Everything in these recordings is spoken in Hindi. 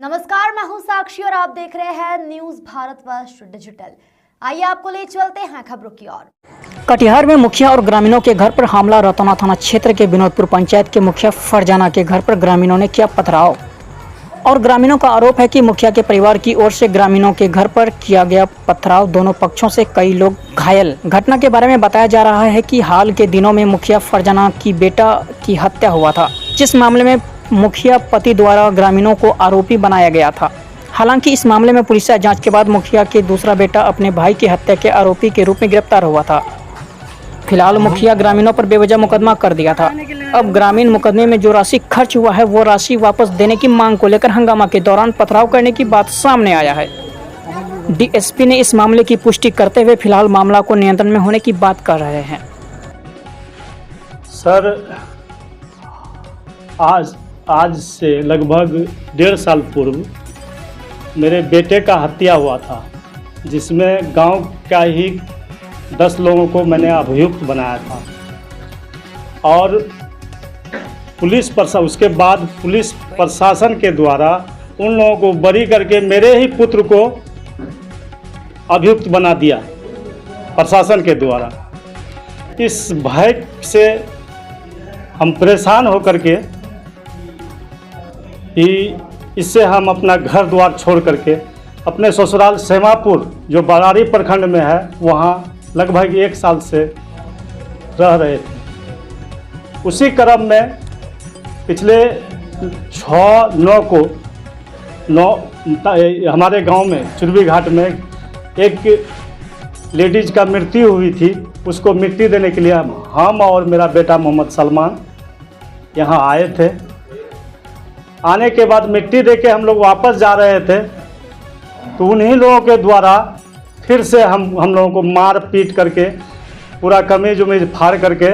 नमस्कार, मैं हूं साक्षी और आप देख रहे हैं न्यूज भारतवर्ष डिजिटल। आइए आपको ले चलते हैं खबरों की ओर। कटिहार में मुखिया और ग्रामीणों के घर पर हमला। रतौना थाना क्षेत्र के विनोदपुर पंचायत के मुखिया फरजाना के घर पर ग्रामीणों ने किया पथराव और ग्रामीणों का आरोप है कि मुखिया के परिवार की ओर से ग्रामीणों के घर पर किया गया पथराव। दोनों पक्षों से कई लोग घायल। घटना के बारे में बताया जा रहा है कि हाल के दिनों में मुखिया फरजाना की बेटा की हत्या हुआ था, जिस मामले में मुखिया पति द्वारा ग्रामीणों को आरोपी बनाया गया था। हालांकि इस मामले में पुलिस जांच के बाद मुखिया के दूसरा बेटा अपने भाई की हत्या के आरोपी के रूप में गिरफ्तार हुआ था। फिलहाल मुखिया ग्रामीणों पर बेवजह मुकदमा कर दिया था। अब ग्रामीण मुकदमे में जो राशि खर्च हुआ है वो राशि वापस देने की मांग को लेकर हंगामा के दौरान पथराव करने की बात सामने आया है। डीएसपी ने इस मामले की पुष्टि करते हुए फिलहाल मामला को नियंत्रण में होने की बात कर रहे हैं। सर, आज से लगभग 1.5 साल पूर्व मेरे बेटे का हत्या हुआ था, जिसमें गांव का ही 10 लोगों को मैंने अभियुक्त बनाया था और उसके बाद पुलिस प्रशासन के द्वारा उन लोगों को बरी करके मेरे ही पुत्र को अभियुक्त बना दिया प्रशासन के द्वारा। इस भय से हम परेशान होकर के इससे हम अपना घर द्वार छोड़ करके अपने ससुराल सेमापुर जो बरारी प्रखंड में है वहाँ लगभग 1 साल से रह रहे थे। उसी क्रम में पिछले 6/9 को हमारे गांव में चुरबी घाट में एक लेडीज का मृत्यु हुई थी। उसको मिट्टी देने के लिए हम और मेरा बेटा मोहम्मद सलमान यहाँ आए थे। आने के बाद मिट्टी देके हम लोग वापस जा रहे थे तो उन्हीं लोगों के द्वारा फिर से हम लोगों को मार पीट करके पूरा कमीज उमीज फाड़ करके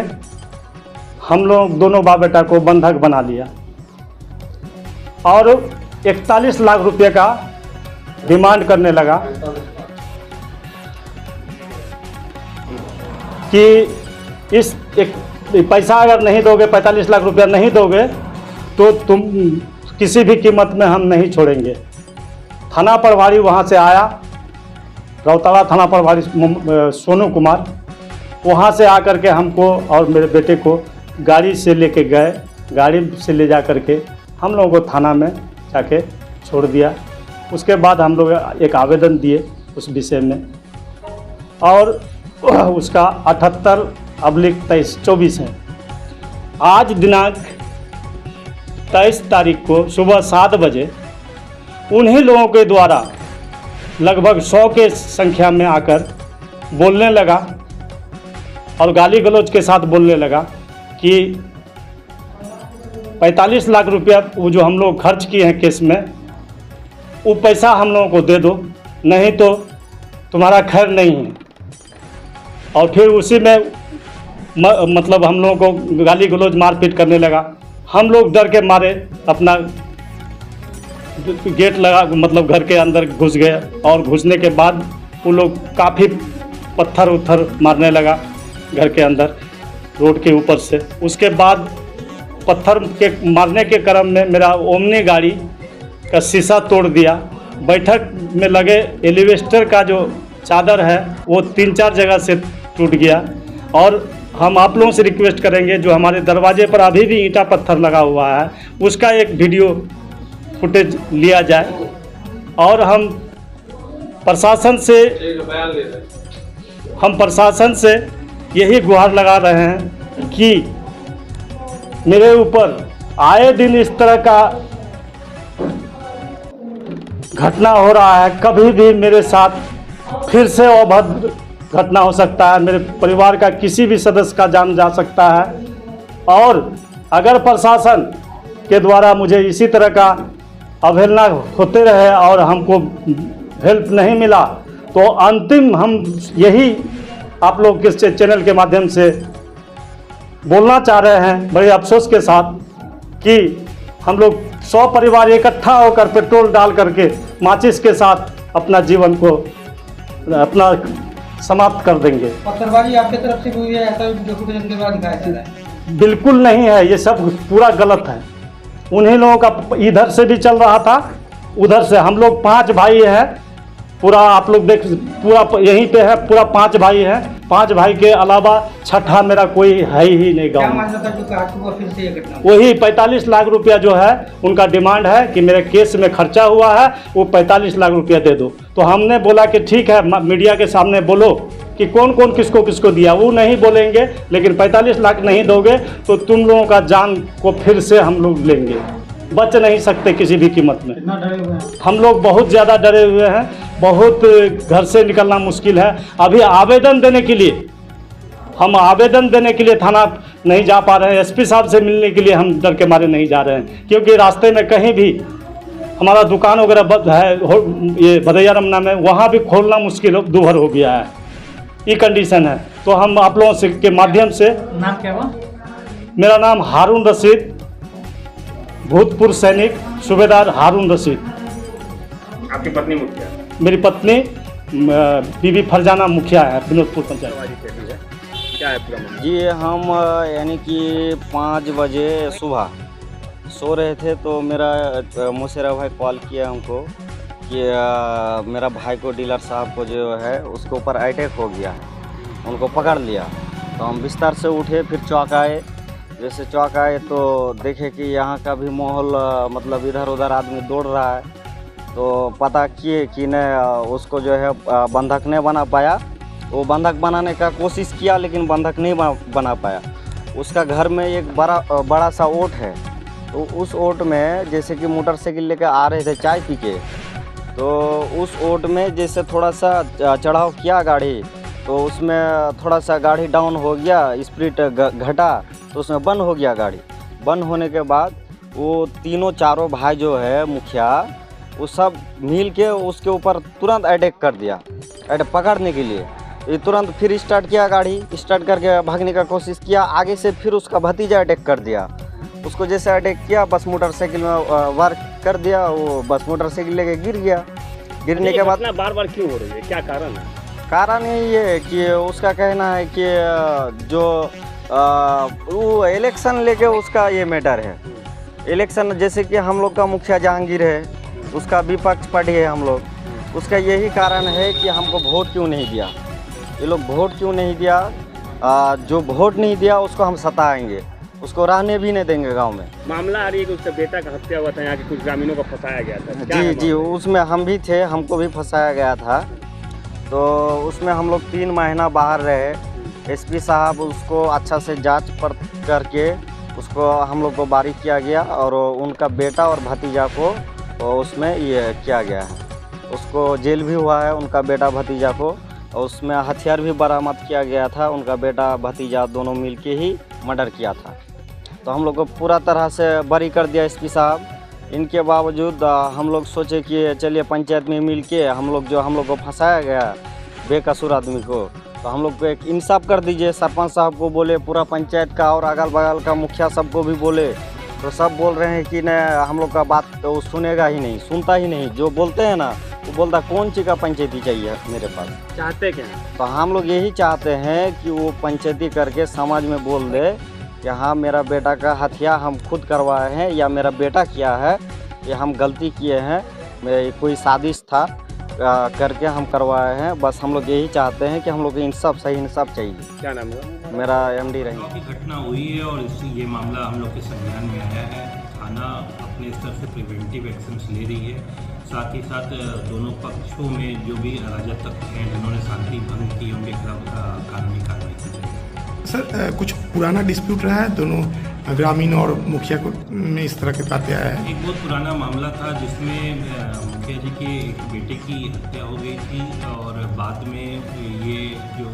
हम लोग दोनों बाप बेटा को बंधक बना लिया और 41 लाख रुपए का डिमांड करने लगा कि इस पैसा अगर नहीं दोगे, 45 लाख रुपया नहीं दोगे तो तुम किसी भी कीमत में हम नहीं छोड़ेंगे। थाना प्रभारी वहाँ से आया, रौताड़ा थाना प्रभारी सोनू कुमार, वहाँ से आकर के हमको और मेरे बेटे को गाड़ी से लेके गए। गाड़ी से ले जा कर के हम लोगों को थाना में जाके छोड़ दिया। उसके बाद हम लोग एक आवेदन दिए उस विषय में और उसका 78/23/24 है। आज दिनांक 23 तारीख को सुबह 7 बजे उन्हीं लोगों के द्वारा लगभग 100 के संख्या में आकर बोलने लगा और गाली गलौज के साथ बोलने लगा कि 45 लाख रुपया वो जो हम लोग खर्च किए हैं केस में, वो पैसा हम लोगों को दे दो, नहीं तो तुम्हारा खैर नहीं है। और फिर उसी में मतलब हम लोगों को गाली गलौज मारपीट करने लगा। हम लोग डर के मारे अपना गेट लगा, मतलब घर के अंदर घुस गए और घुसने के बाद वो लोग काफ़ी पत्थर उत्थर मारने लगा घर के अंदर रोड के ऊपर से। उसके बाद पत्थर के मारने के क्रम में मेरा ओमनी गाड़ी का शीशा तोड़ दिया। बैठक में लगे एलिवेटर का जो चादर है वो 3-4 जगह से टूट गया। और हम आप लोगों से रिक्वेस्ट करेंगे, जो हमारे दरवाजे पर अभी भी ईंटा पत्थर लगा हुआ है उसका एक वीडियो फुटेज लिया जाए। और हम प्रशासन से यही गुहार लगा रहे हैं कि मेरे ऊपर आए दिन इस तरह का घटना हो रहा है। कभी भी मेरे साथ फिर से अभद्र घटना हो सकता है, मेरे परिवार का किसी भी सदस्य का जान जा सकता है। और अगर प्रशासन के द्वारा मुझे इसी तरह का अवहेलना होते रहे और हमको हेल्प नहीं मिला तो अंतिम हम यही आप लोग के चैनल के माध्यम से बोलना चाह रहे हैं बड़े अफसोस के साथ कि हम लोग 100 परिवार इकट्ठा होकर पेट्रोल डाल करके माचिस के साथ अपना जीवन को अपना समाप्त कर देंगे। पत्थरबाजी आपके तरफ से हुई है, ऐसा डॉक्यूमेंट के बाद दिखाया जा रहा है? बिल्कुल नहीं है, ये सब पूरा गलत है। उन्हीं लोगों का इधर से भी चल रहा था, उधर से हम लोग 5 भाई हैं, पूरा आप लोग देख, पूरा यहीं पे है, पूरा 5 भाई हैं। 5 भाई के अलावा छठा मेरा कोई है ही नहीं क्या गाँव में। मामला था जो आज हुआ फिर से ये घटना? वही 45 लाख रुपया जो है उनका डिमांड है कि मेरे केस में खर्चा हुआ है, वो 45 लाख रुपया दे दो। तो हमने बोला कि ठीक है, मीडिया के सामने बोलो कि कौन कौन किसको किसको दिया। वो नहीं बोलेंगे, लेकिन 45 लाख नहीं दोगे तो तुम लोगों का जान को फिर से हम लोग लेंगे, बच नहीं सकते किसी भी कीमत में। कितना डरे हुए हैं? हम लोग बहुत ज़्यादा डरे हुए हैं, बहुत घर से निकलना मुश्किल है। अभी आवेदन देने के लिए थाना नहीं जा पा रहे हैं। एसपी साहब से मिलने के लिए हम डर के मारे नहीं जा रहे हैं, क्योंकि रास्ते में कहीं भी हमारा दुकान वगैरह है, ये भदैयारम नाम है, वहाँ भी खोलना मुश्किल दूभर हो गया है, ये कंडीशन है। तो हम आप लोगों से के माध्यम से, नाम क्या हुआ? मेरा नाम हारून रशीद, भूतपूर्व सैनिक सूबेदार हारून रशीद। आपकी पत्नी मुखिया? मेरी पत्नी बीबी फरजाना मुखिया है, विनोदपुर पंचायत। क्या है पूरा मामला? जी हम यानी कि 5 बजे सुबह सो रहे थे तो मेरा मुशेरा भाई कॉल किया हमको कि मेरा भाई को, डीलर साहब को जो है उसके ऊपर अटैक हो गया है, उनको पकड़ लिया। तो हम बिस्तर से उठे, फिर चौक आए। जैसे चौक आए तो देखे कि यहाँ का भी माहौल मतलब इधर उधर आदमी दौड़ रहा है। तो पता किए कि न उसको जो है बंधक नहीं बना पाया। वो बंधक बनाने का कोशिश किया लेकिन बंधक नहीं बना पाया। उसका घर में एक बड़ा सा ओट है, तो उस ओट में जैसे कि मोटरसाइकिल लेकर आ रहे थे चाय पी के, तो उस ओट में जैसे थोड़ा सा चढ़ाव किया गाड़ी, तो उसमें थोड़ा सा गाड़ी डाउन हो गया, स्पीड घटा, तो उसमें बंद हो गया गाड़ी। बंद होने के बाद वो तीनों चारों भाई जो है मुखिया, वो सब मिल के उसके ऊपर तुरंत अटैक कर दिया, पकड़ने के लिए। ये तुरंत फिर स्टार्ट किया, गाड़ी स्टार्ट करके भागने का कोशिश किया। आगे से फिर उसका भतीजा अटैक कर दिया। उसको जैसे अटैक किया, बस मोटरसाइकिल में वार कर दिया, वो बस मोटरसाइकिल लेके गिर गया। गिरने के बाद बार बार क्यों हो रही है, क्या कारण है? कारण यही है कि उसका कहना है कि जो वो इलेक्शन लेके उसका ये मैटर है। इलेक्शन जैसे कि हम लोग का मुखिया जहांगीर है, उसका विपक्ष पार्टी है हम लोग, उसका यही कारण है कि हमको वोट क्यों नहीं दिया। ये लोग वोट क्यों नहीं दिया, जो वोट नहीं दिया उसको हम सताएंगे, उसको रहने भी नहीं देंगे गांव में। मामला आ रही है कि उसका बेटा का हत्या हुआ था, यहाँ के कुछ ग्रामीणों को फंसाया गया था। क्या जी है जी, मामला? उसमें हम भी थे, हमको भी फंसाया गया था। तो उसमें हम लोग 3 महीना बाहर रहे। एसपी साहब उसको अच्छा से जांच पर करके उसको हम लोग को बारी किया गया, और उनका बेटा और भतीजा को उसमें ये किया गया है। उसको जेल भी हुआ है, उनका बेटा भतीजा को, और उसमें हथियार भी बरामद किया गया था। उनका बेटा भतीजा दोनों मिलके ही मर्डर किया था। तो हम लोग को पूरा तरह से बरी कर दिया एसपी साहब। इनके बावजूद हम लोग सोचे कि चलिए पंचायत में मिल के हम लोग को फंसाया गया बेकसूर आदमी को, तो हम लोग को एक इंसाफ कर दीजिए। सरपंच साहब को बोले, पूरा पंचायत का और अगल बगल का मुखिया सबको भी बोले, तो सब बोल रहे हैं कि न हम लोग का बात तो वो सुनेगा ही नहीं, सुनता ही नहीं। जो बोलते हैं ना, वो बोलता कौन चीज़ का पंचायती चाहिए मेरे पास। चाहते क्या हैं? तो हम लोग यही चाहते हैं कि वो पंचायती करके समाज में बोल दे कि हाँ, मेरा बेटा का हत्या हम खुद करवाए हैं या मेरा बेटा किया है, ये हम गलती किए हैं, मेरा कोई साजिश था करके हम करवाए हैं। बस हम लोग यही चाहते हैं कि हम लोग को इंसाफ, सही इंसाफ चाहिए। क्या नाम हुआ? मेरा एमडी रही की घटना हुई है और ये मामला हम लोग के संज्ञान में आया है। थाना अपने स्तर से प्रिवेंटिव एक्शंस ले रही है। साथ ही साथ दोनों पक्षों में जो भी अराजक हैं, जिन्होंने शांति भंग की, उनके खिलाफ कानूनी कार्रवाई की जाएगी। सर, कुछ पुराना डिस्प्यूट रहा है दोनों ग्रामीण और मुखिया को में इस तरह के बातें आया है? एक बहुत पुराना मामला था जिसमें मुखिया जी के एक बेटे की हत्या हो गई थी, और बाद में ये जो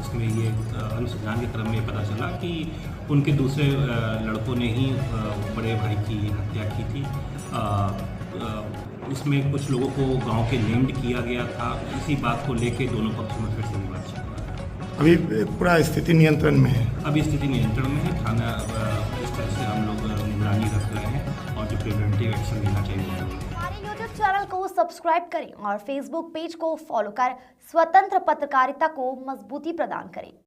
इसमें ये अनुसंधान के क्रम में पता चला कि उनके दूसरे लड़कों ने ही बड़े भाई की हत्या की थी। इसमें कुछ लोगों को गांव के नेम्ड किया गया था। इसी बात को लेके दोनों पक्षों में फिर से विवाद चल रहा है। अभी पूरा स्थिति नियंत्रण में है? अभी स्थिति नियंत्रण में है। थाना इस तरह से हम लोग निगरानी रख रहे हैं, और जो प्रिवेंटिव एक्शन लेना चाहिए हमारे YouTube चैनल को सब्सक्राइब करें और Facebook पेज को फॉलो कर स्वतंत्र पत्रकारिता को मजबूती प्रदान करें।